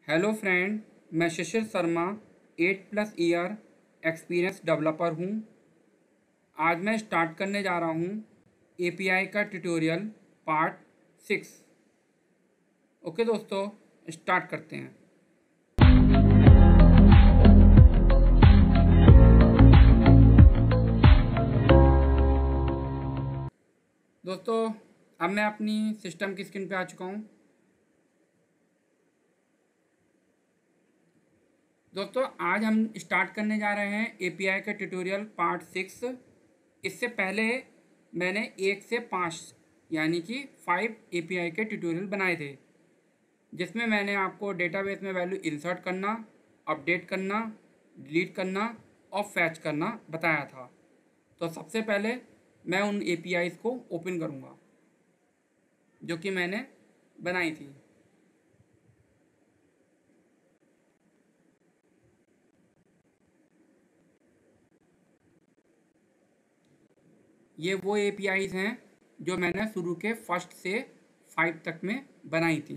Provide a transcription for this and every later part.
Hello friend, मैं शिशिर Sharma 8+ year experience developer हूँ। आज मैं स्टार्ट करने जा रहा हूँ एपीआई का ट्यूटोरियल पार्ट 6। ओके दोस्तों, स्टार्ट करते हैं। दोस्तों, अब मैं अपनी सिस्टम की स्क्रीन पे आ चुका हूँ। दोस्तों, आज हम स्टार्ट करने जा रहे हैं एपीआई का ट्यूटोरियल पार्ट 6। इससे पहले मैंने 1 से 5 यानी कि 5 एपीआई के ट्यूटोरियल बनाए थे, जिसमें मैंने आपको डेटाबेस में वैल्यू इंसर्ट करना, अपडेट करना, डिलीट करना और फैच करना बताया था। तो सबसे पहले मैं उन एपीआईज़ को ओपन करूँगा जो कि मैंने बनाई थी। ये वो एपीआईज़ हैं जो मैंने शुरू के 1 से 5 तक में बनाई थी।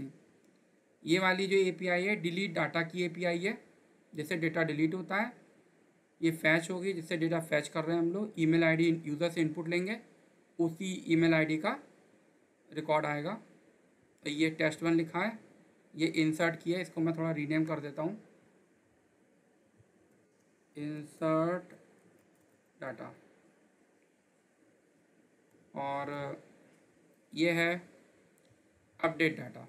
ये वाली जो एपीआई है डिलीट डाटा की एपीआई है, जिससे डेटा डिलीट होता है। ये फैच होगी, जिससे डेटा फैच कर रहे हैं हम लोग। ईमेल आईडी यूज़र से इनपुट लेंगे, उसी ईमेल आईडी का रिकॉर्ड आएगा। तो ये test1 लिखा है, ये इंसर्ट किया है। इसको मैं थोड़ा रीनेम कर देता हूँ, इंसर्ट डाटा। और ये है अपडेट डाटा।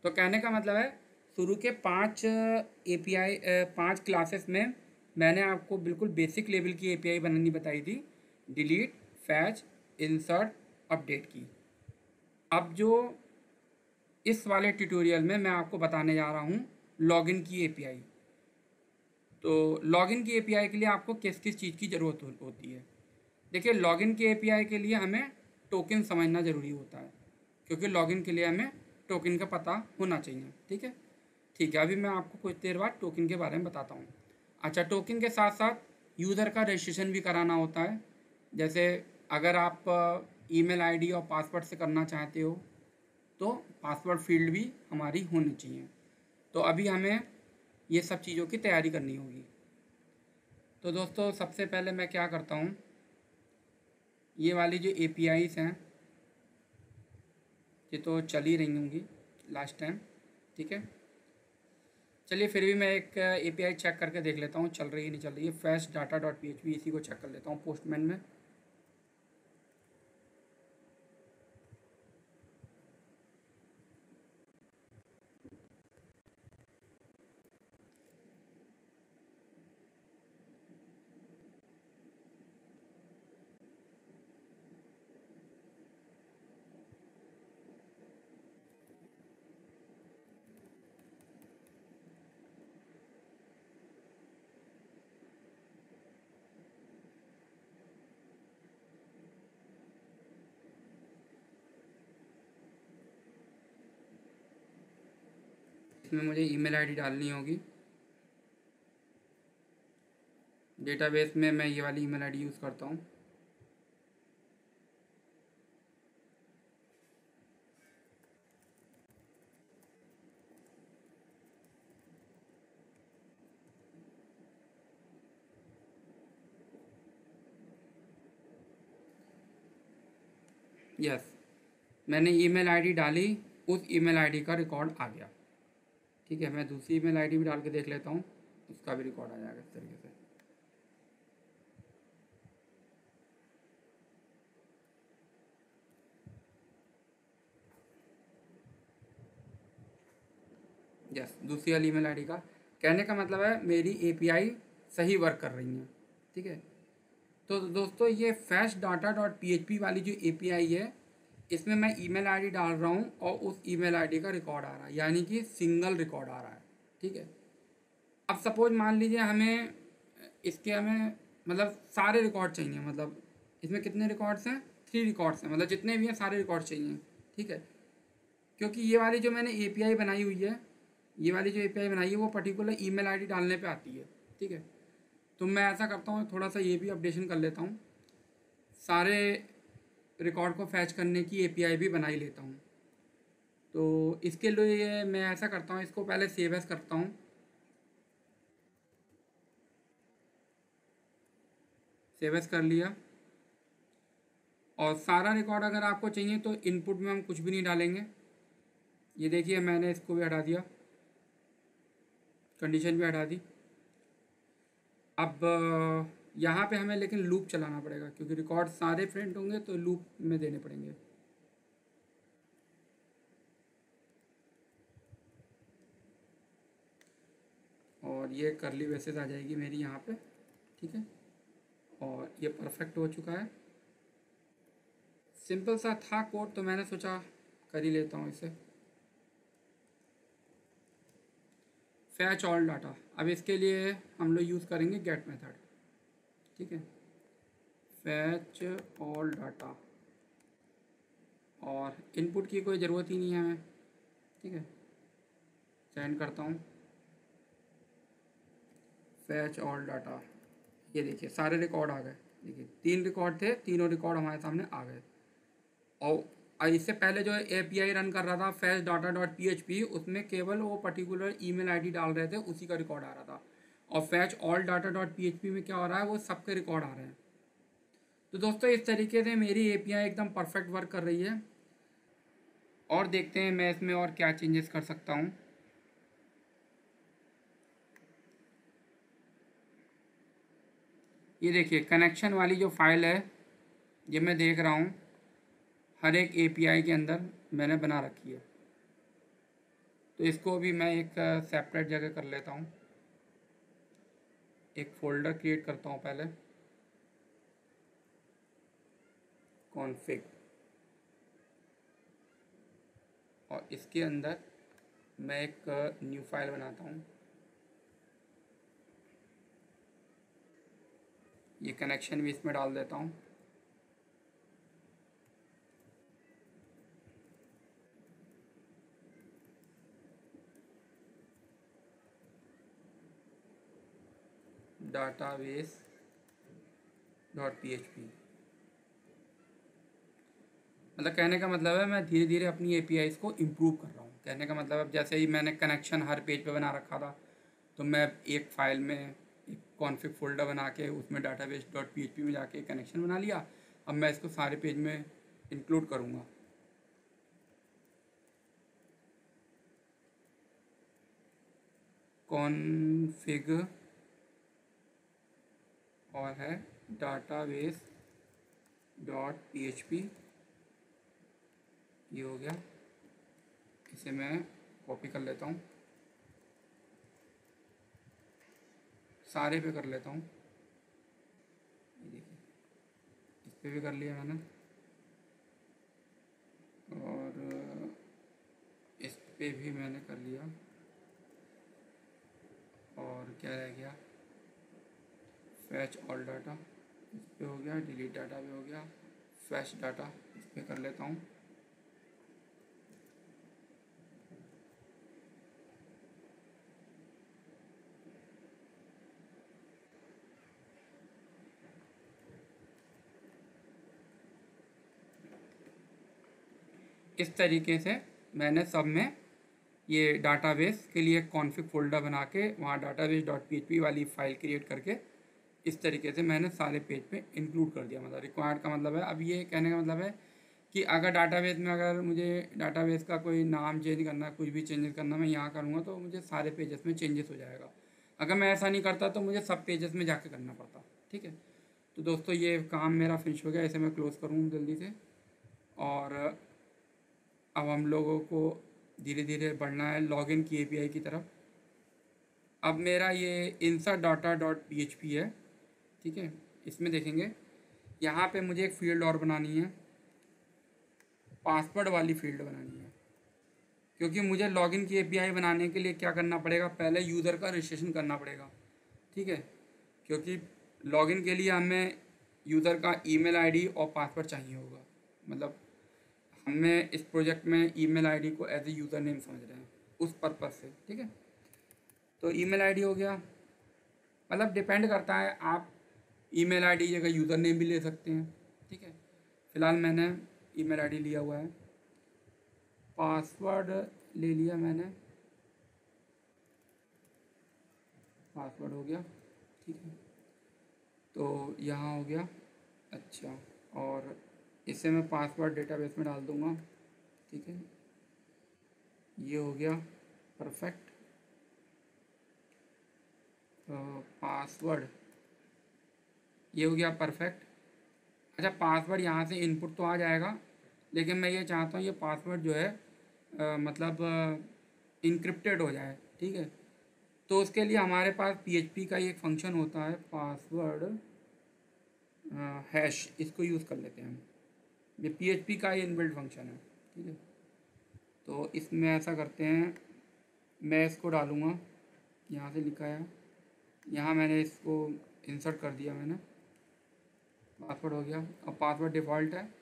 तो कहने का मतलब है, शुरू के 5 एपीआई 5 क्लासेस में मैंने आपको बिल्कुल बेसिक लेवल की एपीआई बनानी बताई थी, डिलीट, फैच, इंसर्ट, अपडेट की। अब जो इस वाले ट्यूटोरियल में मैं आपको बताने जा रहा हूँ लॉगिन की एपीआई। तो लॉगिन की एपीआई के लिए आपको किस किस चीज़ की ज़रूरत होती है। देखिए, लॉगिन की एपीआई के लिए हमें टोकन समझना ज़रूरी होता है, क्योंकि लॉगिन के लिए हमें टोकन का पता होना चाहिए। ठीक है, अभी मैं आपको कुछ देर बाद टोकन के बारे में बताता हूँ। अच्छा, टोकन के साथ साथ यूज़र का रजिस्ट्रेशन भी कराना होता है। जैसे अगर आप ईमेल आईडी और पासवर्ड से करना चाहते हो तो पासवर्ड फील्ड भी हमारी होनी चाहिए। तो अभी हमें ये सब चीज़ों की तैयारी करनी होगी। तो दोस्तों, सबसे पहले मैं क्या करता हूँ, ये वाली जो एपीआईज़ हैं ये तो चल ही रही होंगी लास्ट टाइम। ठीक है, चलिए फिर भी मैं एक एपीआई चेक करके देख लेता हूँ चल रही है नहीं चल रही है। फैच डाटा डॉट PHP, इसी को चेक कर लेता हूँ पोस्टमैन में। इसमें मुझे ईमेल आईडी डालनी होगी। डेटाबेस में मैं ये वाली ईमेल आईडी यूज़ करता हूँ। यस, मैंने ईमेल आईडी डाली, उस ईमेल आईडी का रिकॉर्ड आ गया। ठीक है, मैं दूसरी ईमेल आईडी भी डाल के देख लेता हूँ, उसका भी रिकॉर्ड आ जाएगा इस तरीके से। यस, दूसरी वाली ईमेल आईडी का कहने का मतलब है मेरी एपीआई सही वर्क कर रही है। ठीक है, तो दोस्तों, ये फैच डाटा डॉट PHP वाली जो एपीआई है, इसमें मैं ईमेल आईडी डाल रहा हूँ और उस ईमेल आईडी का रिकॉर्ड आ रहा है, यानी कि सिंगल रिकॉर्ड आ रहा है। ठीक है, अब सपोज मान लीजिए हमें मतलब सारे रिकॉर्ड चाहिए। मतलब इसमें कितने रिकॉर्ड्स हैं, 3 रिकॉर्ड्स हैं, मतलब जितने भी हैं सारे रिकॉर्ड चाहिए। ठीक है, क्योंकि ये वाली जो मैंने एपीआई बनाई हुई है, ये वाली जो एपीआई बनाई है वो पर्टिकुलर ईमेल आईडी डालने पे आती है। ठीक है, तो मैं ऐसा करता हूँ, थोड़ा सा ये भी अपडेशन कर लेता हूँ, सारे रिकॉर्ड को फैच करने की एपीआई भी बना ही लेता हूँ। तो इसके लिए मैं ऐसा करता हूँ, इसको पहले सेव एज करता हूँ। सेव एज कर लिया। और सारा रिकॉर्ड अगर आपको चाहिए तो इनपुट में हम कुछ भी नहीं डालेंगे। ये देखिए मैंने इसको भी हटा दिया, कंडीशन भी हटा दी। अब यहाँ पे हमें लेकिन लूप चलाना पड़ेगा, क्योंकि रिकॉर्ड सारे प्रिंट होंगे तो लूप में देने पड़ेंगे। और ये करली ब्रेसेस आ जाएगी मेरी यहाँ पे, ठीक है। और ये परफेक्ट हो चुका है। सिंपल सा था कोड, तो मैंने सोचा कर ही लेता हूँ इसे। फैच ऑल डाटा, अब इसके लिए हम लोग यूज़ करेंगे गेट मेथड, ठीक है। फैच ऑल डाटा, और इनपुट की कोई ज़रूरत ही नहीं है हमें, ठीक है। सेंड करता हूँ फैच ऑल डाटा। ये देखिए सारे रिकॉर्ड आ गए। देखिए 3 रिकॉर्ड थे, तीनों रिकॉर्ड हमारे सामने आ गए। और इससे पहले जो एपीआई रन कर रहा था फैच डाटा डॉट PHP, उसमें केवल वो पर्टिकुलर ईमेल आईडी डाल रहे थे, उसी का रिकॉर्ड आ रहा था। और fetch all data dot PHP में क्या हो रहा है, वो सबके रिकॉर्ड आ रहे हैं। तो दोस्तों इस तरीके से मेरी एपीआई एकदम परफेक्ट वर्क कर रही है। और देखते हैं मैं इसमें और क्या चेंजेस कर सकता हूँ। ये देखिए कनेक्शन वाली जो फाइल है, ये मैं देख रहा हूँ हर एक एपीआई के अंदर मैंने बना रखी है। तो इसको भी मैं एक सेपरेट जगह कर लेता हूँ। एक फ़ोल्डर क्रिएट करता हूँ पहले, कॉन्फ़िग, और इसके अंदर मैं एक न्यू फाइल बनाता हूँ। ये कनेक्शन भी इसमें डाल देता हूँ। database डॉट PHP, मतलब कहने का मतलब है मैं धीरे धीरे अपनी APIs को इम्प्रूव कर रहा हूँ। कहने का मतलब अब जैसे ही मैंने कनेक्शन हर पेज पे बना रखा था, तो मैं एक फ़ाइल में एक कॉन्फ़िग फ़ोल्डर बना के उसमें database डॉट PHP में जाके कनेक्शन बना लिया। अब मैं इसको सारे पेज में इंक्लूड करूँगा। कॉन्फ़िग और है database डॉट PHP, ये हो गया। इसे मैं कॉपी कर लेता हूँ, सारे पे कर लेता हूँ। ये देखिए इस पे भी कर लिया मैंने, और इस पे भी मैंने कर लिया। और क्या रह गया, फैच ऑल डाटा इस पे हो गया, डिलीट डाटा भी हो गया, फैच डाटा इस पे कर लेता हूँ। इस तरीके से मैंने सब में ये डाटाबेस के लिए कॉन्फ़िग फ़ोल्डर बना के वहाँ database डॉट PHP वाली फ़ाइल क्रिएट करके इस तरीके से मैंने सारे पेज पे इंक्लूड कर दिया। मतलब रिक्वायर्ड का मतलब है, अब ये कहने का मतलब है कि अगर डाटाबेस में अगर मुझे डाटाबेस का कोई नाम चेंज करना, कुछ भी चेंजेस करना, मैं यहाँ करूँगा तो मुझे सारे पेजेस में चेंजेस हो जाएगा। अगर मैं ऐसा नहीं करता तो मुझे सब पेजेस में जाके करना पड़ता, ठीक है। तो दोस्तों ये काम मेरा फिनिश हो गया, इसे मैं क्लोज़ करूँ जल्दी से। और अब हम लोगों को धीरे धीरे बढ़ना है लॉगिन की एपीआई की तरफ। अब मेरा ये इंसर्ट डाटा डॉट PHP है, ठीक है। इसमें देखेंगे यहाँ पे मुझे एक फ़ील्ड और बनानी है, पासवर्ड वाली फ़ील्ड बनानी है। क्योंकि मुझे लॉगिन की एपीआई बनाने के लिए क्या करना पड़ेगा, पहले यूज़र का रजिस्ट्रेशन करना पड़ेगा, ठीक है। क्योंकि लॉगिन के लिए हमें यूज़र का ईमेल आईडी और पासवर्ड चाहिए होगा। मतलब हमें इस प्रोजेक्ट में ईमेल आईडी को एज ए यूज़र नेम समझ रहे हैं, उस पर्पज़ से, ठीक है। तो ईमेल आईडी हो गया, मतलब डिपेंड करता है, आप ईमेल आईडी जगह यूज़र नेम भी ले सकते हैं, ठीक है। फ़िलहाल मैंने ईमेल आईडी लिया हुआ है। पासवर्ड ले लिया मैंने, पासवर्ड हो गया, ठीक है। तो यहाँ हो गया, अच्छा, और इसे मैं पासवर्ड डेटाबेस में डाल दूँगा, ठीक है। ये हो गया परफेक्ट। तो पासवर्ड ये हो गया परफेक्ट। अच्छा, पासवर्ड यहाँ से इनपुट तो आ जाएगा, लेकिन मैं ये चाहता हूँ ये पासवर्ड जो है मतलब इनक्रिप्टेड हो जाए, ठीक है। तो उसके लिए हमारे पास PHP का ही एक फंक्शन होता है, पासवर्ड हैश, इसको यूज़ कर लेते हैं हम। ये PHP का ही इनबिल्ट फंक्शन है, ठीक है। तो इसमें ऐसा करते हैं, मैं इसको डालूँगा, यहाँ से लिखा है, यहाँ मैंने इसको इंसर्ट कर दिया मैंने, पासवर्ड हो गया। अब पासवर्ड डिफ़ॉल्ट है,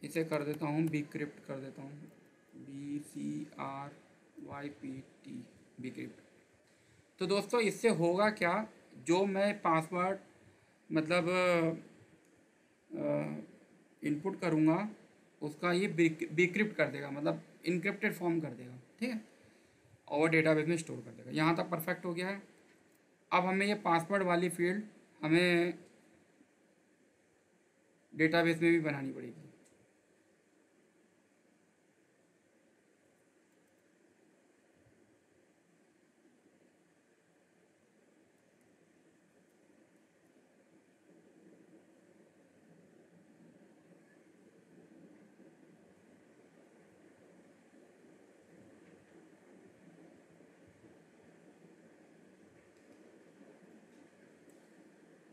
इसे कर देता हूँ bcrypt कर देता हूँ, BCRYPT, bcrypt। तो दोस्तों इससे होगा क्या, जो मैं पासवर्ड मतलब इनपुट करूँगा उसका ये bcrypt कर देगा, मतलब इनक्रिप्टेड फॉर्म कर देगा, ठीक है, और डेटाबेस में स्टोर कर देगा। यहाँ तक परफेक्ट हो गया है। अब हमें ये पासवर्ड वाली फील्ड हमें डेटाबेस में भी बनानी पड़ेगी।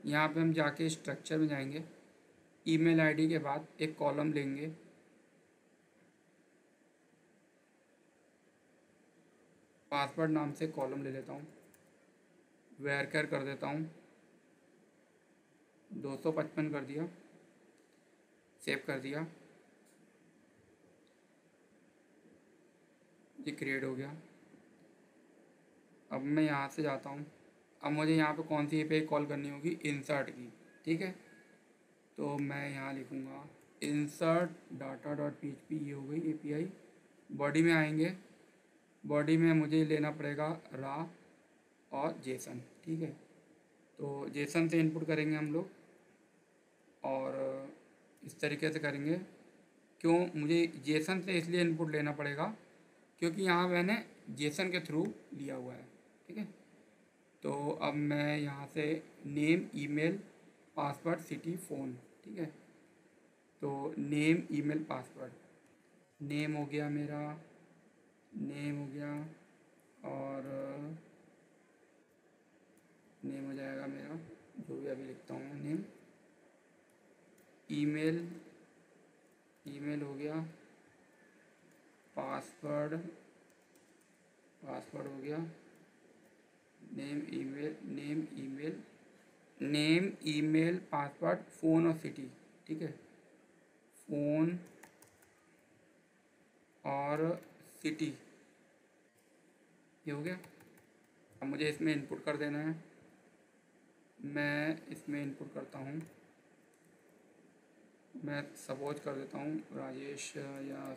यहाँ पे हम जाके स्ट्रक्चर में जाएंगे, ईमेल आईडी के बाद एक कॉलम लेंगे, पासवर्ड नाम से कॉलम ले लेता हूँ, वेरकर कर देता हूँ, 255 कर दिया, सेव कर दिया, ये क्रिएट हो गया। अब मैं यहाँ से जाता हूँ, अब मुझे यहाँ पे कौन सी API कॉल करनी होगी, इंसर्ट की, ठीक है। तो मैं यहाँ लिखूँगा इंसर्ट डाटा डॉट PHP, ये हो गई API। बॉडी में आएंगे, बॉडी में मुझे लेना पड़ेगा रा और जेसन, ठीक है। तो जेसन से इनपुट करेंगे हम लोग, और इस तरीके से करेंगे। क्यों मुझे जेसन से इसलिए इनपुट लेना पड़ेगा, क्योंकि यहाँ मैंने जेसन के थ्रू लिया हुआ है, ठीक है। तो अब मैं यहाँ से name, email, password, city, phone, ठीक है। तो नेम, ईमेल, पासवर्ड, नेम हो गया मेरा, नेम हो गया, और नेम हो जाएगा मेरा, जो भी अभी लिखता हूँ नेम। ईमेल, ईमेल हो गया, पासवर्ड, पासवर्ड हो गया, name, email, name, email, name, email, password, phone और सिटी, ठीक है। फ़ोन और सिटी, ये हो गया। अब मुझे इसमें इनपुट कर देना है, मैं इसमें इनपुट करता हूँ, मैं सपोज कर देता हूँ राजेश या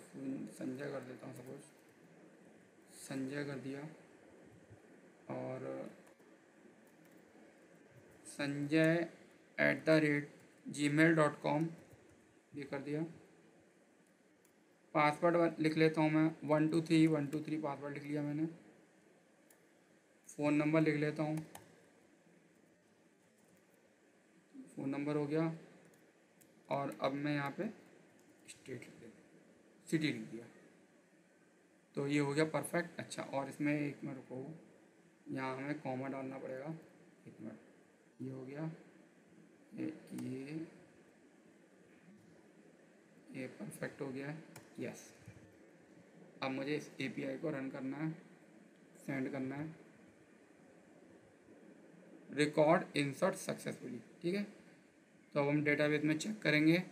संजय कर देता हूँ, सपोज संजय कर दिया, और sanjay@gmail.com ये कर दिया। पासवर्ड लिख लेता हूँ मैं, 123 पासवर्ड लिख लिया मैंने। फ़ोन नंबर लिख लेता हूँ, फ़ोन नंबर हो गया, और अब मैं यहाँ पे स्टेट लिख देता, सिटी लिख दिया। तो ये हो गया परफेक्ट। अच्छा, और इसमें एक मिनट रुको, यहाँ हमें कॉमा डालना पड़ेगा, एक मिनट, ये हो गया, ये परफेक्ट हो गया है, यस। अब मुझे इस API को रन करना है, सेंड करना है, रिकॉर्ड इंसर्ट सक्सेसफुली, ठीक है। तो अब हम डेटाबेस में चेक करेंगे,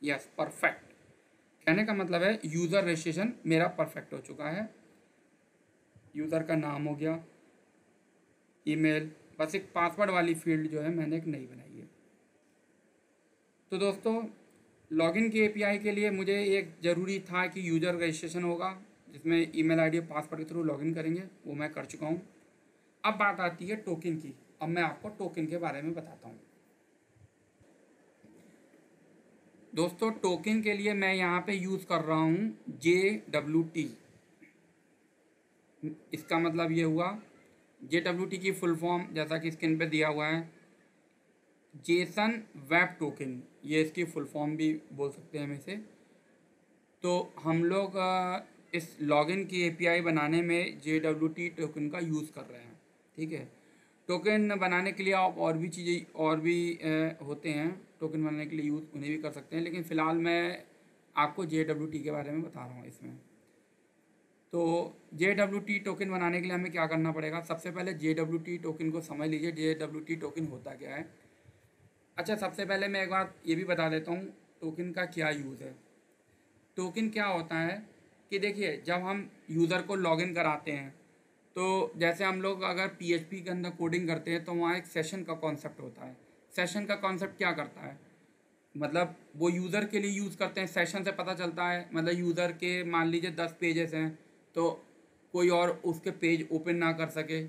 यस परफेक्ट। कहने का मतलब है यूज़र रजिस्ट्रेशन मेरा परफेक्ट हो चुका है। यूज़र का नाम हो गया, ईमेल, बस एक पासवर्ड वाली फील्ड जो है मैंने एक नई बनाई है। तो दोस्तों लॉगिन के एपीआई के लिए मुझे एक ज़रूरी था कि यूज़र रजिस्ट्रेशन होगा, जिसमें ईमेल आईडी और पासवर्ड के थ्रू लॉगिन करेंगे, वो मैं कर चुका हूँ। अब बात आती है टोकन की। अब मैं आपको टोकन के बारे में बताता हूँ। दोस्तों, टोकन के लिए मैं यहाँ पे यूज़ कर रहा हूँ JWT। इसका मतलब ये हुआ, JWT की फुल फॉर्म जैसा कि स्क्रीन पे दिया हुआ है, जेसन वेब टोकन, ये इसकी फुल फॉर्म भी बोल सकते हैं हम इसे। तो हम लोग इस लॉगिन की एपीआई बनाने में JWT टोकन का यूज़ कर रहे हैं। ठीक है, टोकन बनाने के लिए आप और भी चीज़ें और भी होते हैं टोकन बनाने के लिए यूज़, उन्हें भी कर सकते हैं, लेकिन फ़िलहाल मैं आपको JWT के बारे में बता रहा हूँ इसमें। तो JWT टोकन बनाने के लिए हमें क्या करना पड़ेगा? सबसे पहले JWT टोकन को समझ लीजिए, JWT टोकन होता क्या है। अच्छा, सबसे पहले मैं एक बात ये भी बता देता हूँ, टोकन का क्या यूज़ है। टोकन क्या होता है कि देखिए, जब हम यूज़र को लॉगिन कराते हैं, तो जैसे हम लोग अगर PHP के अंदर कोडिंग करते हैं तो वहाँ एक सेशन का कॉन्सेप्ट होता है। सेशन का कॉन्सेप्ट क्या करता है, मतलब वो यूज़र के लिए यूज़ करते हैं। सेशन से पता चलता है, मतलब यूज़र के मान लीजिए 10 पेजेस हैं, तो कोई और उसके पेज ओपन ना कर सके,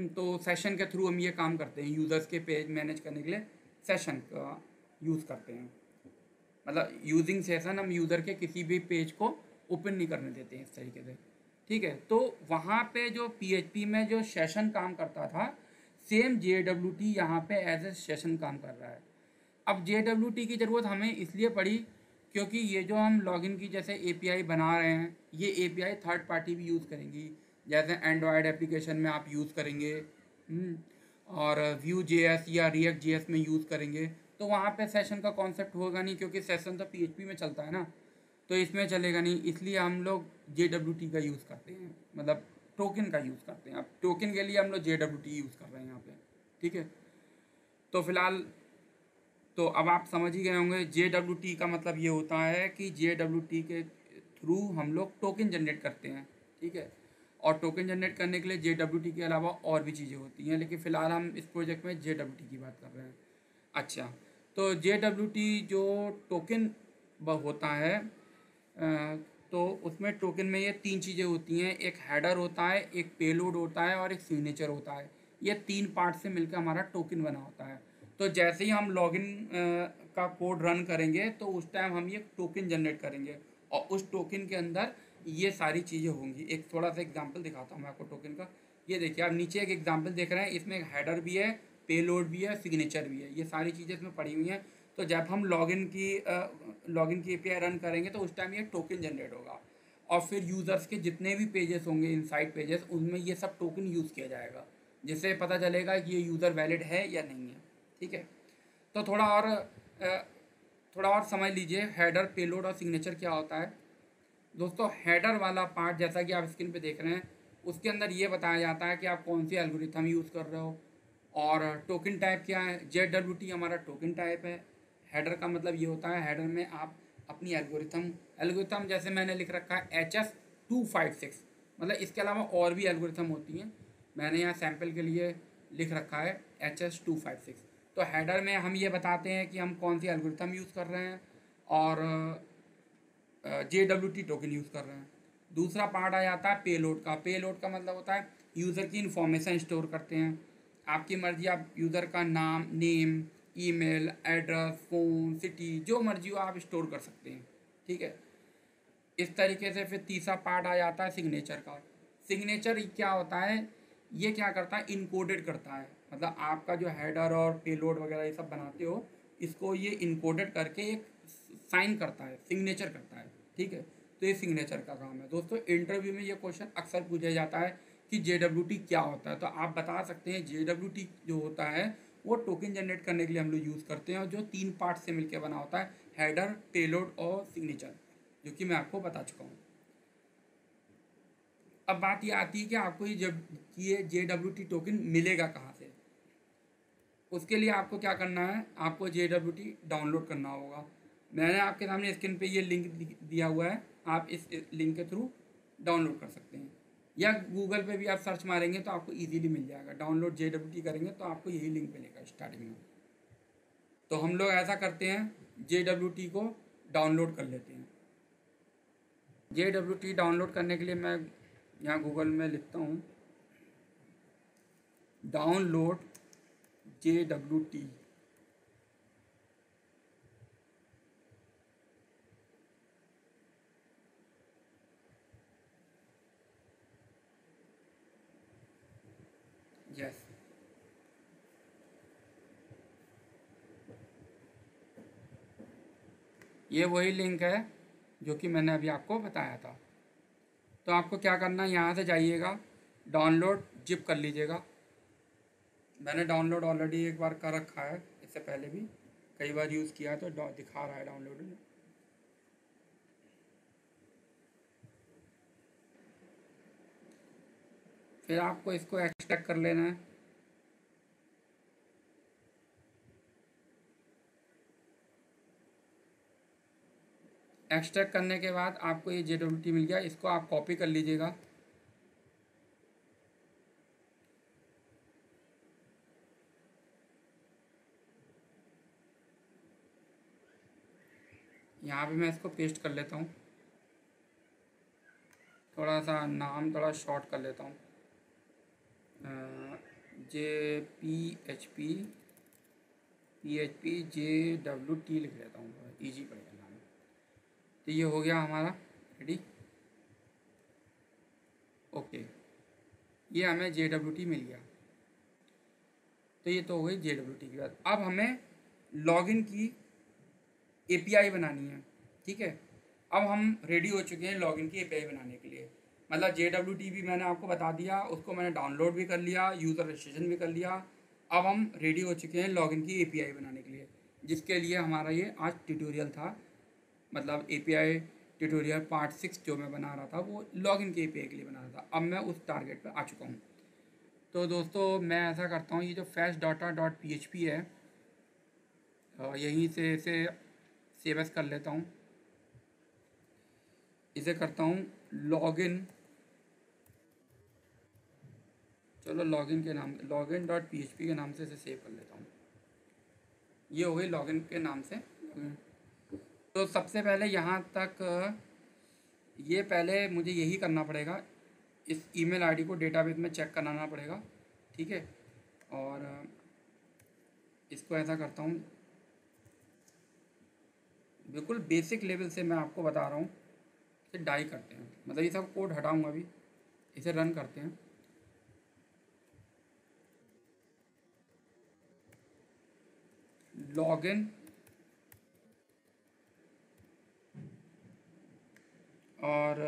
तो सेशन के थ्रू हम ये काम करते हैं। यूज़र्स के पेज मैनेज करने के लिए सेशन का यूज़ करते हैं, मतलब यूजिंग सेशन हम यूज़र के किसी भी पेज को ओपन नहीं करने देते हैं इस तरीके से। ठीक है, तो वहाँ पे जो PHP में जो सेशन काम करता था, सेम JWT यहाँ पे एज ए सेशन काम कर रहा है। अब JWT की ज़रूरत हमें इसलिए पड़ी क्योंकि ये जो हम लॉगिन की जैसे एपीआई बना रहे हैं, ये एपीआई थर्ड पार्टी भी यूज़ करेंगी। जैसे एंड्रॉयड एप्लीकेशन में आप यूज़ करेंगे, और Vue.js या React.js में यूज़ करेंगे, तो वहाँ पे सेशन का कॉन्सेप्ट होगा नहीं, क्योंकि सेशन तो PHP में चलता है ना, तो इसमें चलेगा नहीं। इसलिए हम लोग JWT का यूज़ करते हैं, मतलब टोकन का यूज़ करते हैं। अब टोकन के लिए हम लोग JWT यूज़ कर रहे हैं यहाँ पे। ठीक है, तो फिलहाल तो अब आप समझ ही गए होंगे, JWT का मतलब ये होता है कि JWT के थ्रू हम लोग टोकन जनरेट करते हैं। ठीक है, और टोकन जनरेट करने के लिए JWT के अलावा और भी चीज़ें होती हैं, लेकिन फ़िलहाल हम इस प्रोजेक्ट में JWT की बात कर रहे हैं। अच्छा, तो JWT जो टोकन होता है, तो उसमें टोकन में ये 3 चीज़ें होती हैं। एक हेडर होता है, एक पेलोड होता है और एक सिग्नेचर होता है। ये 3 पार्ट से मिलकर हमारा टोकन बना होता है। तो जैसे ही हम लॉगिन का कोड रन करेंगे, तो उस टाइम हम ये टोकन जनरेट करेंगे, और उस टोकन के अंदर ये सारी चीज़ें होंगी। एक थोड़ा सा एग्जांपल दिखाता हूँ मैं आपको टोकन का। ये देखिए, आप नीचे एक एग्जांपल देख रहे हैं, इसमें एक हेडर भी है, पेलोड भी है, सिग्नेचर भी है, ये सारी चीज़ें इसमें पड़ी हुई हैं। तो जब हम लॉगिन की एपीआई रन करेंगे, तो उस टाइम ये टोकन जनरेट होगा, और फिर यूज़र्स के जितने भी पेजेस होंगे, इनसाइड पेजेस, उनमें ये सब टोकन यूज़ किया जाएगा, जिससे पता चलेगा कि ये यूज़र वैलिड है या नहीं है। ठीक है, तो थोड़ा और समझ लीजिए, हेडर, पेलोड और सिग्नेचर क्या होता है। दोस्तों, हेडर वाला पार्ट जैसा कि आप स्क्रीन पे देख रहे हैं, उसके अंदर ये बताया जाता है कि आप कौन सी एल्गोरिथम यूज़ कर रहे हो, और टोकन टाइप क्या है। JWT हमारा टोकन टाइप है। हेडर का मतलब ये होता है, हेडर में आप अपनी एल्गोरिथम जैसे मैंने लिख रखा है HS256, मतलब इसके अलावा और भी एल्गोरिथम होती हैं, मैंने यहाँ सैम्पल के लिए लिख रखा है HS256। तो हेडर में हम ये बताते हैं कि हम कौन सी एल्गोरिथम यूज़ कर रहे हैं, और JWT टोकन यूज़ कर रहे हैं। दूसरा पार्ट आ जाता है पेलोड का। पेलोड का मतलब होता है यूज़र की इन्फॉर्मेशन स्टोर करते हैं। आपकी मर्ज़ी, आप यूज़र का नाम, name, email, address, phone, city, जो मर्जी हो आप स्टोर कर सकते हैं। ठीक है, इस तरीके से फिर तीसरा पार्ट आ जाता है सिग्नेचर का। सिग्नेचर क्या होता है, ये क्या करता है, इनकोडेड करता है, मतलब आपका जो हेडर और पेलोड वगैरह ये सब बनाते हो, इसको ये इनकोडेड करके एक साइन करता है, सिग्नेचर करता है। ठीक है, तो ये सिग्नेचर का काम है। दोस्तों, इंटरव्यू में ये क्वेश्चन अक्सर पूछा जाता है कि JWT क्या होता है, तो आप बता सकते हैं JWT जो होता है वो टोकन जनरेट करने के लिए हम लोग यूज़ करते हैं, और जो 3 पार्ट से मिलकर बना होता है, हेडर, पेलोड और सिग्नेचर, जो कि मैं आपको बता चुका हूँ। अब बात ये आती है कि आपको ये JWT टोकन मिलेगा कहाँ से। उसके लिए आपको क्या करना है, आपको JWT डाउनलोड करना होगा। मैंने आपके सामने स्क्रीन पे ये लिंक दिया हुआ है, आप इस लिंक के थ्रू डाउनलोड कर सकते हैं, या गूगल पे भी आप सर्च मारेंगे तो आपको इजीली मिल जाएगा। डाउनलोड JWT करेंगे तो आपको यही लिंक मिलेगा स्टार्टिंग में। तो हम लोग ऐसा करते हैं, JWT को डाउनलोड कर लेते हैं। JWT डाउनलोड करने के लिए मैं यहाँ गूगल में लिखता हूँ डाउनलोड JWT। यस, ये वही लिंक है जो कि मैंने अभी आपको बताया था। तो आपको क्या करना है, यहाँ से जाइएगा, डाउनलोड जिप कर लीजिएगा। मैंने डाउनलोड ऑलरेडी एक बार कर रखा है, इससे पहले भी कई बार यूज़ किया है, तो दिखा रहा है डाउनलोड में। फिर आपको इसको एक्सट्रैक्ट कर लेना है। एक्सट्रैक्ट करने के बाद आपको ये JWT मिल गया, इसको आप कॉपी कर लीजिएगा। यहाँ पे मैं इसको पेस्ट कर लेता हूँ, थोड़ा सा नाम थोड़ा शॉर्ट कर लेता हूँ, JPHP लिख लेता हूँ, ईजी पड़ेगा नाम। तो ये हो गया हमारा रेडी। ओके, ये हमें JWT मिल गया। तो ये तो हो गई JWT की बात। अब हमें लॉगिन की API बनानी है, ठीक है। अब हम रेडी हो चुके हैं लॉगिन की API बनाने के लिए। मतलब JWT भी मैंने आपको बता दिया, उसको मैंने डाउनलोड भी कर लिया, यूज़र रजिस्ट्रेशन भी कर लिया। अब हम रेडी हो चुके हैं लॉगिन की API बनाने के लिए, जिसके लिए हमारा ये आज ट्यूटोरियल था। मतलब API ट्यूटोरियल पार्ट 6 जो मैं बना रहा था, वो लॉगिन की API के लिए बना रहा था। अब मैं उस टारगेट पर आ चुका हूँ। तो दोस्तों मैं ऐसा करता हूँ, ये जो fetchdata.php है, यहीं से इसे सेव एस कर लेता हूँ। इसे करता हूँ लॉगिन, चलो लॉगिन के नाम, login.php के नाम से इसे सेव कर लेता हूँ। ये हो गई लॉगिन के नाम से। तो सबसे पहले यहाँ तक ये पहले मुझे यही करना पड़ेगा, इस ईमेल आईडी को डेटाबेस में चेक कराना पड़ेगा, ठीक है। और इसको ऐसा करता हूँ, बिल्कुल बेसिक लेवल से मैं आपको बता रहा हूँ। इसे डाई करते हैं, मतलब ये सब कोड हटाऊँगा अभी, इसे रन करते हैं। लॉगिन और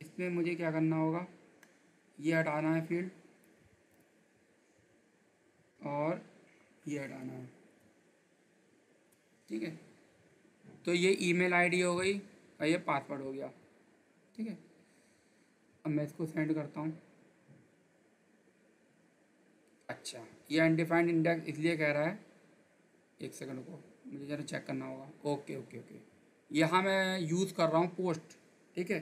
इसमें मुझे क्या करना होगा, ये हटाना है फील्ड और ये हटाना है, ठीक है। तो ये ईमेल आईडी हो गई और ये पासवर्ड हो गया, ठीक है। अब मैं इसको सेंड करता हूँ। अच्छा, ये अनडिफाइंड इंडेक्स इसलिए कह रहा है, एक सेकंड को मुझे ज़रा चेक करना होगा। ओके ओके ओके, यहाँ मैं यूज़ कर रहा हूँ पोस्ट, ठीक है।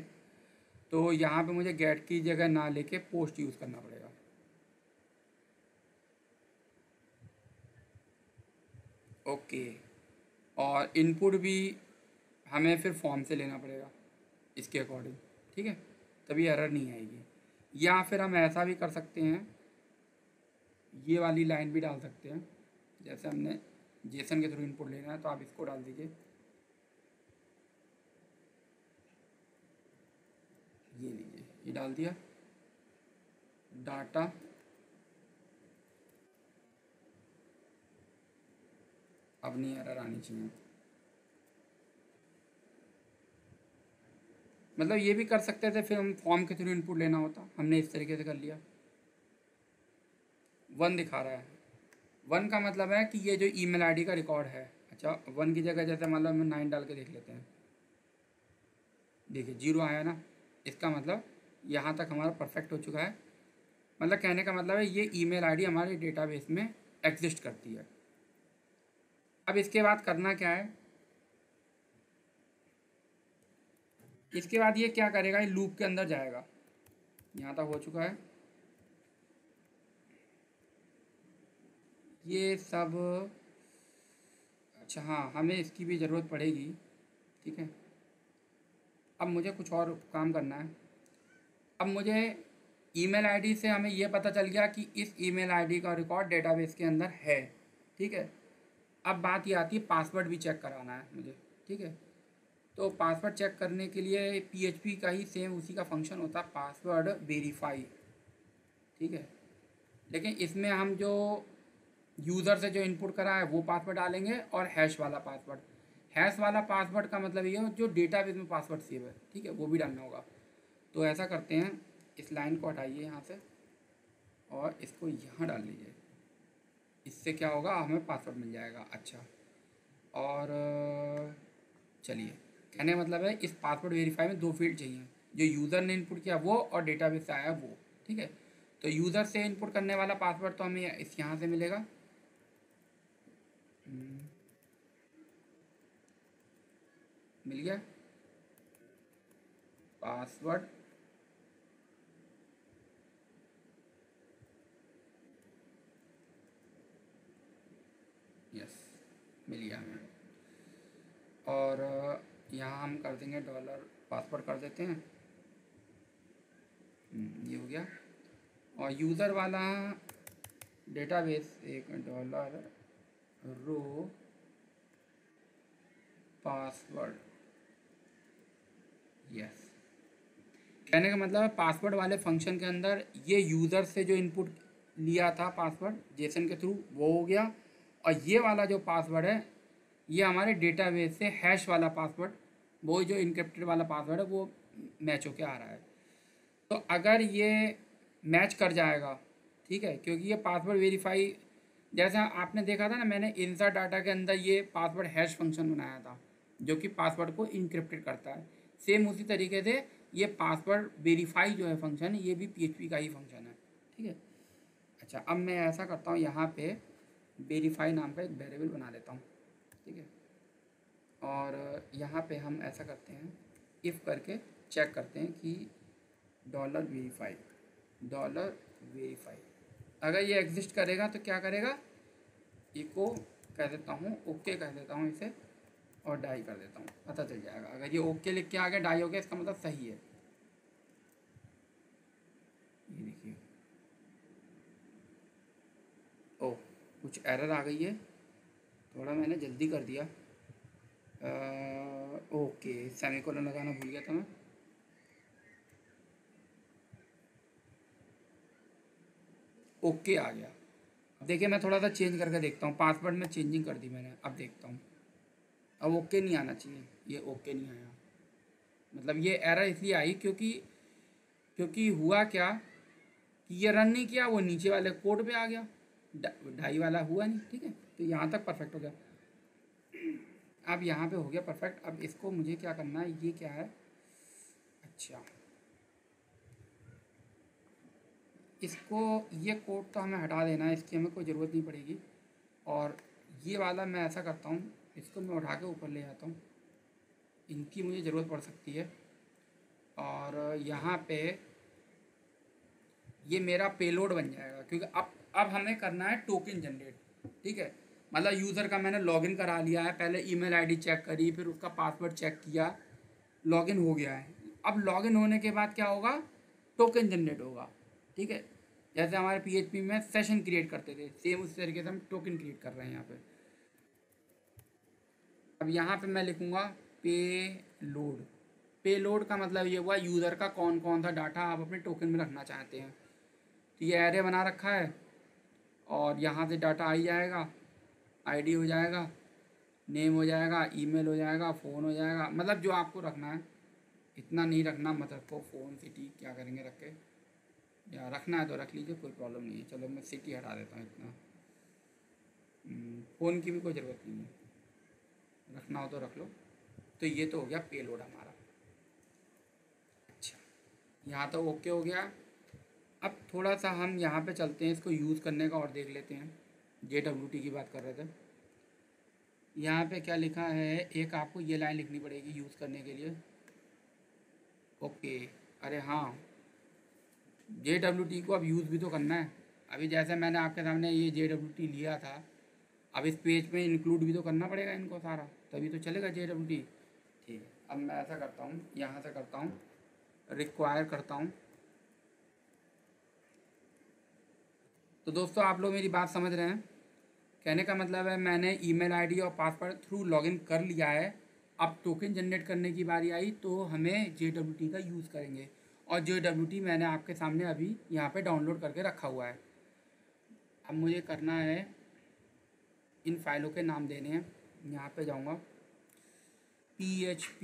तो यहाँ पे मुझे गेट की जगह ना लेके पोस्ट यूज़ करना पड़ेगा। ओके, और इनपुट भी हमें फिर फॉर्म से लेना पड़ेगा इसके अकॉर्डिंग, ठीक है, तभी एरर नहीं आएगी। या फिर हम ऐसा भी कर सकते हैं, ये वाली लाइन भी डाल सकते हैं, जैसे हमने जेसन के थ्रू इनपुट लेना है तो आप इसको डाल दीजिए, ये लीजिए, ये डाल दिया डाटा। अब नहीं एरर आनी चाहिए। मतलब ये भी कर सकते थे, फिर हम फॉर्म के थ्रू इनपुट लेना होता, हमने इस तरीके से कर लिया। 1 दिखा रहा है, 1 का मतलब है कि ये जो ईमेल आईडी का रिकॉर्ड है। अच्छा, 1 की जगह जैसे मतलब हम 9 डाल के देख लेते हैं, देखिए 0 आया ना, इसका मतलब यहाँ तक हमारा परफेक्ट हो चुका है। मतलब कहने का मतलब है ये ईमेल आईडी हमारे डेटाबेस में एग्जिस्ट करती है। अब इसके बाद करना क्या है, इसके बाद ये क्या करेगा, ये लूप के अंदर जाएगा। यहाँ तक हो चुका है, ये सब अच्छा हाँ, हमें इसकी भी ज़रूरत पड़ेगी। ठीक है, अब मुझे कुछ और काम करना है। अब मुझे ईमेल आईडी से हमें ये पता चल गया कि इस ईमेल आईडी का रिकॉर्ड डेटाबेस के अंदर है। ठीक है, अब बात ये आती है पासवर्ड भी चेक कराना है मुझे। ठीक है, तो पासवर्ड चेक करने के लिए पीएचपी का ही सेम उसी का फंक्शन होता है, पासवर्ड वेरीफाई। ठीक है, लेकिन इसमें हम जो यूज़र से जो इनपुट करा है वो पासवर्ड डालेंगे और हैश वाला पासवर्ड। हैश वाला पासवर्ड का मतलब ये है जो डेटाबेस में पासवर्ड सेव है। ठीक है, वो भी डालना होगा। तो ऐसा करते हैं, इस लाइन को हटाइए यहाँ से और इसको यहाँ डाल लीजिए। इससे क्या होगा, हमें पासवर्ड मिल जाएगा। अच्छा, और चलिए, कहने का मतलब है इस पासवर्ड वेरीफाई में दो फील्ड चाहिए, जो यूज़र ने इनपुट किया वो और डेटाबेस से आया वो। ठीक है, तो यूज़र से इनपुट करने वाला पासवर्ड तो हमें इस यहाँ से मिलेगा। मिल गया पासवर्ड। यस, मिल गया हमें। और यहाँ हम कर देंगे डॉलर पासवर्ड कर देते हैं। ये हो गया। और यूज़र वाला डेटाबेस एक डॉलर रो पासवर्ड। यस, कहने का मतलब है पासवर्ड वाले फंक्शन के अंदर ये यूज़र से जो इनपुट लिया था पासवर्ड जेसन के थ्रू वो हो गया, और ये वाला जो पासवर्ड है ये हमारे डेटाबेस से हैश वाला पासवर्ड, वो जो इनक्रिप्टेड वाला पासवर्ड है वो मैच होके आ रहा है। तो अगर ये मैच कर जाएगा, ठीक है, क्योंकि ये पासवर्ड वेरीफाई, जैसा आपने देखा था ना, मैंने इंसर्ट डाटा के अंदर ये पासवर्ड हैश फंक्शन बनाया था जो कि पासवर्ड को इनक्रिप्टेड करता है। सेम उसी तरीके से ये पासवर्ड वेरीफाई जो है फंक्शन, ये भी पीएचपी का ही फंक्शन है। ठीक है, अच्छा, अब मैं ऐसा करता हूँ, यहाँ पे वेरीफाई नाम का एक वेरिएबल बना लेता हूँ। ठीक है, और यहाँ पे हम ऐसा करते हैं, इफ़ करके चेक करते हैं कि $वेरीफाई अगर ये एग्जिस्ट करेगा तो क्या करेगा, इको कह देता हूँ, ओके कह देता हूँ इसे, और डाई कर देता हूँ, पता चल जाएगा। अगर ये ओके लिख के आ गया, डाई हो गया, इसका मतलब सही है। ये देखिए, ओह, कुछ एरर आ गई है, थोड़ा मैंने जल्दी कर दिया। ओके, सेमीकोलन लगाना भूल गया था मैं। ओके आ गया। अब देखिए, मैं थोड़ा सा चेंज करके देखता हूँ, पासवर्ड में चेंजिंग कर दी मैंने, अब देखता हूँ। अब ओके नहीं आना चाहिए, ये ओके नहीं आया। मतलब ये एरर इसलिए आई क्योंकि क्योंकि हुआ क्या कि ये रन नहीं किया, वो नीचे वाले कोड पे आ गया, ढाई वाला हुआ नहीं। ठीक है, तो यहाँ तक परफेक्ट हो गया। अब यहाँ पे हो गया परफेक्ट। अब इसको मुझे क्या करना है, ये क्या है, अच्छा, इसको, ये कोड तो हमें हटा देना है, इसकी हमें कोई ज़रूरत नहीं पड़ेगी। और ये वाला मैं ऐसा करता हूँ, इसको मैं उठा के ऊपर ले आता हूँ, इनकी मुझे ज़रूरत पड़ सकती है। और यहाँ पे ये मेरा पेलोड बन जाएगा, क्योंकि अब हमें करना है टोकन जनरेट। ठीक है, मतलब यूज़र का मैंने लॉगिन करा लिया है, पहले ईमेल आईडी चेक करी, फिर उसका पासवर्ड चेक किया, लॉगिन हो गया है। अब लॉगिन होने के बाद क्या होगा, टोकन जनरेट होगा। ठीक है, जैसे हमारे पीएचपी में सेशन क्रिएट करते थे, सेम उस तरीके से हम टोकन क्रिएट कर रहे हैं यहाँ पे। अब यहाँ पे मैं लिखूँगा पे लोड। पे लोड का मतलब ये हुआ यूज़र का कौन कौन सा डाटा आप अपने टोकन में रखना चाहते हैं। तो ये एरे बना रखा है, और यहाँ से डाटा आ ही जाएगा, आईडी हो जाएगा, नेम हो जाएगा, ईमेल हो जाएगा, फ़ोन हो जाएगा, मतलब जो आपको रखना है। इतना नहीं रखना मत रखो, फ़ोन सिटी क्या करेंगे रख के, या रखना है तो रख लीजिए, कोई प्रॉब्लम नहीं है। चलो मैं सिटी हटा देता हूँ, इतना फ़ोन की भी कोई ज़रूरत नहीं है, रखना हो तो रख लो। तो ये तो हो गया पेलोड हमारा। अच्छा, यहाँ तो ओके हो गया। अब थोड़ा सा हम यहाँ पे चलते हैं, इसको यूज़ करने का और देख लेते हैं। JWT की बात कर रहे थे, यहाँ पे क्या लिखा है, एक आपको ये लाइन लिखनी पड़ेगी यूज़ करने के लिए। ओके, अरे हाँ, JWT को अब यूज़ भी तो करना है। अभी जैसे मैंने आपके सामने ये JWT लिया था, अब इस पेज में इंक्लूड भी तो करना पड़ेगा इनको सारा, तभी तो चलेगा JWT। ठीक है, अब मैं ऐसा करता हूँ, यहाँ से करता हूँ रिक्वायर करता हूँ। तो दोस्तों आप लोग मेरी बात समझ रहे हैं, कहने का मतलब है मैंने ईमेल आईडी और पासवर्ड थ्रू लॉगिन कर लिया है। अब टोकन जनरेट करने की बारी आई तो हमें JWT का यूज़ करेंगे, और JWT मैंने आपके सामने अभी यहाँ पे डाउनलोड करके रखा हुआ है। अब मुझे करना है, इन फाइलों के नाम देने हैं। यहाँ पे जाऊँगा PHP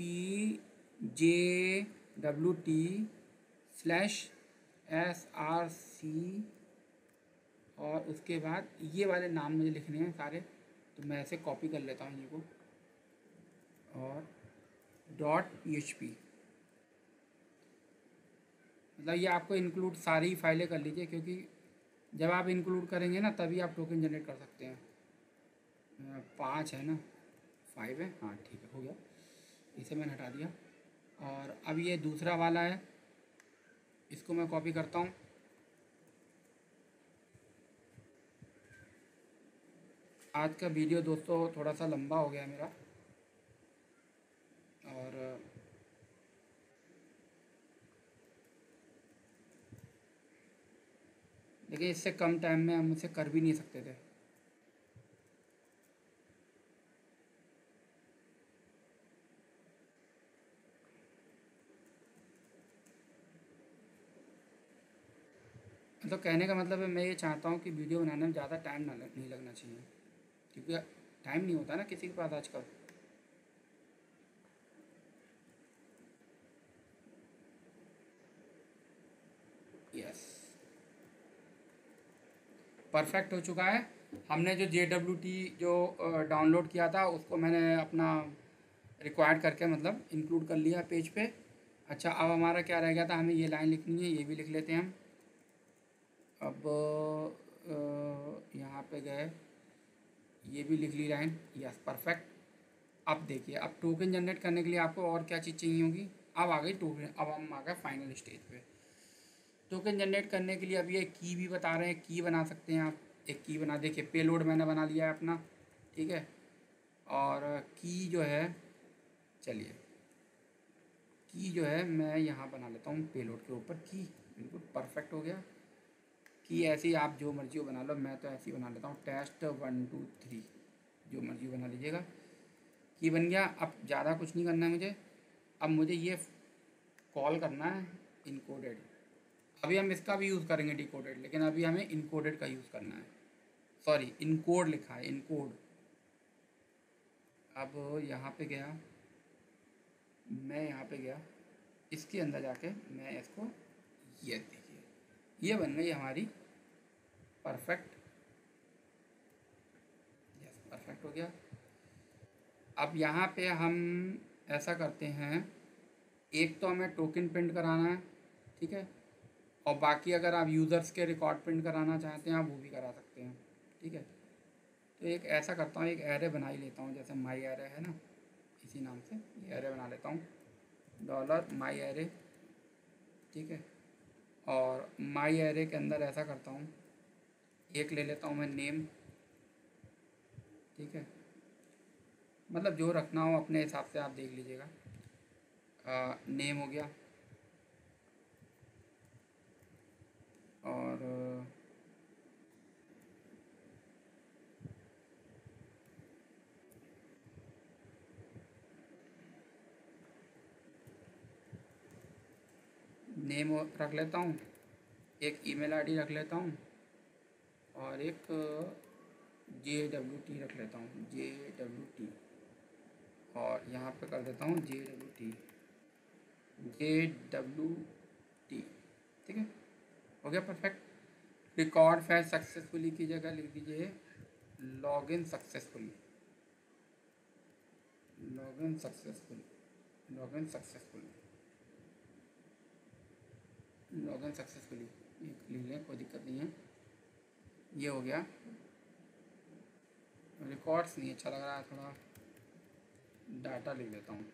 JWT/SRC, और उसके बाद ये वाले नाम मुझे लिखने हैं सारे, तो मैं ऐसे कॉपी कर लेता हूँ इनको, और .php, मतलब ये आपको इंक्लूड सारी फाइलें कर लीजिए, क्योंकि जब आप इंक्लूड करेंगे ना तभी आप टोकन जनरेट कर सकते हैं। 5 है ना, 5 है, हाँ ठीक है, हो गया, इसे मैंने हटा दिया। और अब ये दूसरा वाला है, इसको मैं कॉपी करता हूँ। आज का वीडियो दोस्तों थोड़ा सा लंबा हो गया मेरा, और देखिए इससे कम टाइम में हम इसे कर भी नहीं सकते थे। तो कहने का मतलब है मैं ये चाहता हूँ कि वीडियो बनाने में ज़्यादा टाइम नहीं लगना चाहिए, क्योंकि टाइम नहीं होता ना किसी के पास आजकल। यस, परफेक्ट हो चुका है। हमने जो JWT जो डाउनलोड किया था उसको मैंने अपना रिक्वायर्ड करके मतलब इंक्लूड कर लिया पेज पे। अच्छा, अब हमारा क्या रह गया था, हमें ये लाइन लिखनी है, ये भी लिख लेते हैं हम। अब यहाँ पे गए, ये भी लिख ली लाइन, यस परफेक्ट। अब देखिए, अब टोकन जनरेट करने के लिए आपको और क्या चीज़ चाहिए होगी। अब आ गई टोकन, अब हम आ गए फाइनल स्टेज पे। टोकन जनरेट करने के लिए अब ये की भी बता रहे हैं, की बना सकते हैं आप। एक की बना, देखिए पेलोड मैंने बना लिया है अपना, ठीक है। और की जो है, चलिए की जो है मैं यहाँ बना लेता हूँ पेलोड के ऊपर की, बिल्कुल परफेक्ट हो गया। की ऐसी आप जो मर्जी हो बना लो, मैं तो ऐसी बना लेता हूँ test123, जो मर्जी बना लीजिएगा। की बन गया। अब ज़्यादा कुछ नहीं करना है मुझे, अब मुझे ये कॉल करना है इनकोडेड। अभी हम इसका भी यूज़ करेंगे डिकोडेड, लेकिन अभी हमें इनकोडेड का यूज़ करना है। सॉरी, इनकोड लिखा है, इनकोड। अब यहाँ पे गया, मैं यहाँ पे गया, इसके अंदर जाके मैं इसको, ये देखिए ये बन गई हमारी परफेक्ट। यस, परफेक्ट हो गया। अब यहाँ पे हम ऐसा करते हैं, एक तो हमें टोकन प्रिंट कराना है, ठीक है, और बाकी अगर आप यूज़र्स के रिकॉर्ड प्रिंट कराना चाहते हैं आप वो भी करा सकते हैं, ठीक है। तो एक ऐसा करता हूँ, एक एरे बना ही लेता हूँ, जैसे माई एरे है ना, इसी नाम से ये एरे बना लेता हूँ, $माई एरे, ठीक है। और माई एरे के अंदर ऐसा करता हूँ, एक ले लेता हूँ मैं नेम, ठीक है, मतलब जो रखना हो अपने हिसाब से आप देख लीजिएगा। नेम हो गया, और नेम रख लेता हूँ, एक ईमेल आईडी रख लेता हूँ, और एक JWT रख लेता हूँ, JWT, और यहाँ पे कर देता हूँ JWT, ठीक है, हो गया परफेक्ट। रिकॉर्ड फैल सक्सेसफुली की जगह लिख दीजिए login successfully, login successfully, login successfully, login successfully, लिख लें, कोई दिक्कत नहीं है। ये हो गया। रिकॉर्ड्स नहीं अच्छा लग रहा है, थोड़ा डाटा लिख लेता हूँ,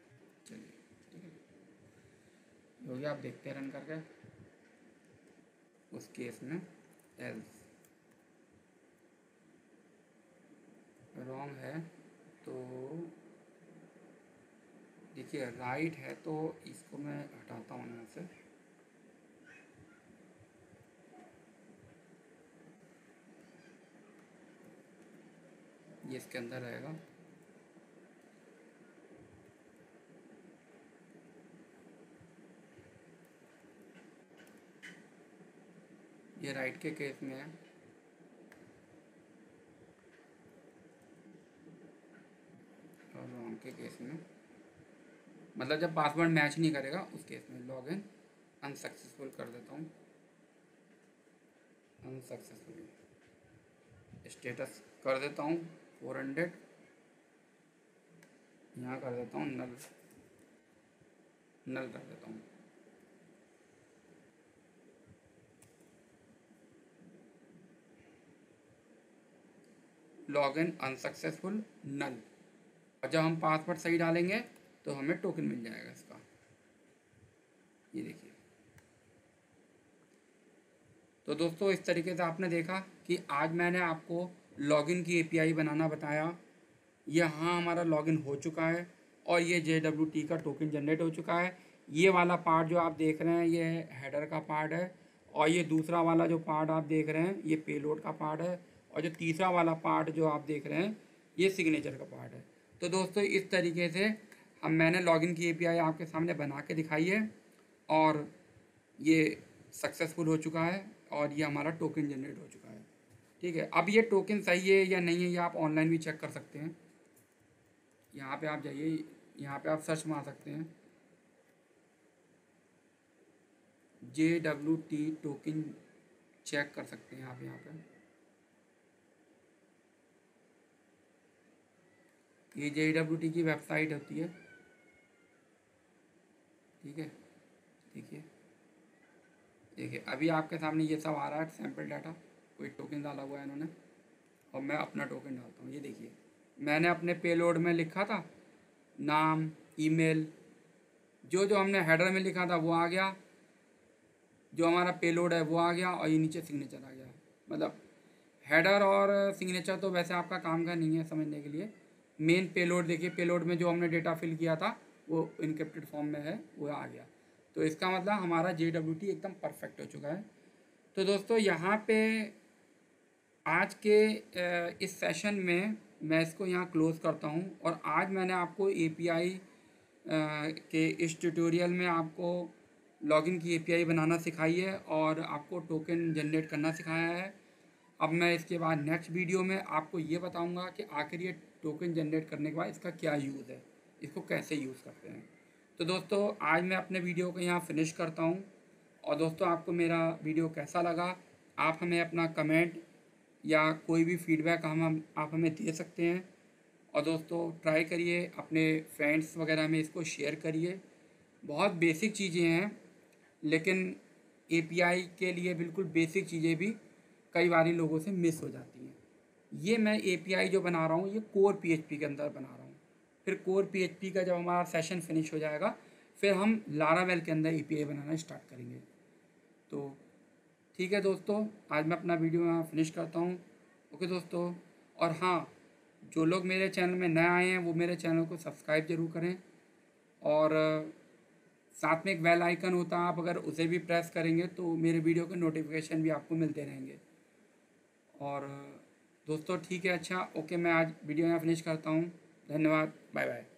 चलिए ठीक है, ये हो गया। आप देखते हैं रन करके, उस केस में एल्स, रॉन्ग है तो देखिए राइट है, तो इसको मैं हटाता हूँ यहाँ से। ये इसके अंदर रहेगा। ये राइट के केस में है, और रॉन्ग के केस में, मतलब जब पासवर्ड मैच नहीं करेगा उस केस में लॉगिन अनसक्सेसफुल कर देता हूँ। अनसक्सेसफुल स्टेटस कर देता हूँ 400, यहाँ कर देता हूँ नल, नल कर देता हूँ। लॉगिन अनसक्सेसफुल नल, और जब हम पासवर्ड सही डालेंगे तो हमें टोकन मिल जाएगा इसका। ये देखिए। तो दोस्तों इस तरीके से आपने देखा कि आज मैंने आपको लॉगिन की एपीआई बनाना बताया। यहाँ हमारा लॉगिन हो चुका है और ये JWT का टोकन जनरेट हो चुका है। ये वाला पार्ट जो आप देख रहे हैं ये हेडर का पार्ट है, और ये दूसरा वाला जो पार्ट आप देख रहे हैं ये पेलोड का पार्ट है, और जो तीसरा वाला पार्ट जो आप देख रहे हैं ये सिग्नेचर का पार्ट है। तो दोस्तों इस तरीके से मैंने लॉगिन की एपीआई आपके सामने बना के दिखाई है, और ये सक्सेसफुल हो चुका है, और ये हमारा टोकन जनरेट हो चुका है। ठीक है, अब ये टोकन सही है या नहीं है ये आप ऑनलाइन भी चेक कर सकते हैं। यहाँ पे आप जाइए, यहाँ पे आप सर्च मार सकते हैं JWT टोकन, चेक कर सकते हैं आप यहाँ पे। ये JWT की वेबसाइट होती है। ठीक है, देखिए देखिए अभी आपके सामने ये सब आ रहा है सैम्पल डाटा, कोई टोकन डाला हुआ है इन्होंने, और मैं अपना टोकन डालता हूँ। ये देखिए मैंने अपने पेलोड में लिखा था नाम, ईमेल, जो जो हमने हेडर में लिखा था वो आ गया, जो हमारा पेलोड है वो आ गया, और ये नीचे सिग्नेचर आ गया। मतलब हेडर और सिग्नेचर तो वैसे आपका काम का नहीं है समझने के लिए। मेन पेलोड देखिए, पेलोड में जो हमने डेटा फिल किया था वो इनक्रिप्टेड फॉर्म में है, वो आ गया। तो इसका मतलब हमारा JWT एकदम परफेक्ट हो चुका है। तो दोस्तों यहाँ पे आज के इस सेशन में मैं इसको यहाँ क्लोज़ करता हूँ, और आज मैंने आपको API के इस ट्यूटोरियल में आपको लॉगिन की API बनाना सिखाई है, और आपको टोकन जनरेट करना सिखाया है। अब मैं इसके बाद नेक्स्ट वीडियो में आपको ये बताऊंगा कि आखिर ये टोकन जनरेट करने के बाद इसका क्या यूज़ है, इसको कैसे यूज़ करते हैं। तो दोस्तों आज मैं अपने वीडियो को यहाँ फिनिश करता हूँ, और दोस्तों आपको मेरा वीडियो कैसा लगा आप हमें अपना कमेंट या कोई भी फीडबैक आप हमें दे सकते हैं। और दोस्तों ट्राई करिए, अपने फ्रेंड्स वगैरह में इसको शेयर करिए। बहुत बेसिक चीज़ें हैं, लेकिन API के लिए बिल्कुल बेसिक चीज़ें भी कई बारी लोगों से मिस हो जाती हैं। ये मैं API जो बना रहा हूँ ये कोर PHP के अंदर बना रहा हूँ। फिर कोर PHP का जब हमारा सेशन फिनिश हो जाएगा फिर हम लारावेल के अंदर API बनाना स्टार्ट करेंगे। तो ठीक है दोस्तों, आज मैं अपना वीडियो यहाँ फिनिश करता हूँ। ओके दोस्तों, और हाँ, जो लोग मेरे चैनल में नए आए हैं वो मेरे चैनल को सब्सक्राइब ज़रूर करें, और साथ में एक बेल आइकन होता है, आप अगर उसे भी प्रेस करेंगे तो मेरे वीडियो के नोटिफिकेशन भी आपको मिलते रहेंगे। और दोस्तों ठीक है, अच्छा ओके, मैं आज वीडियो यहाँ फिनिश करता हूँ। धन्यवाद, बाय बाय।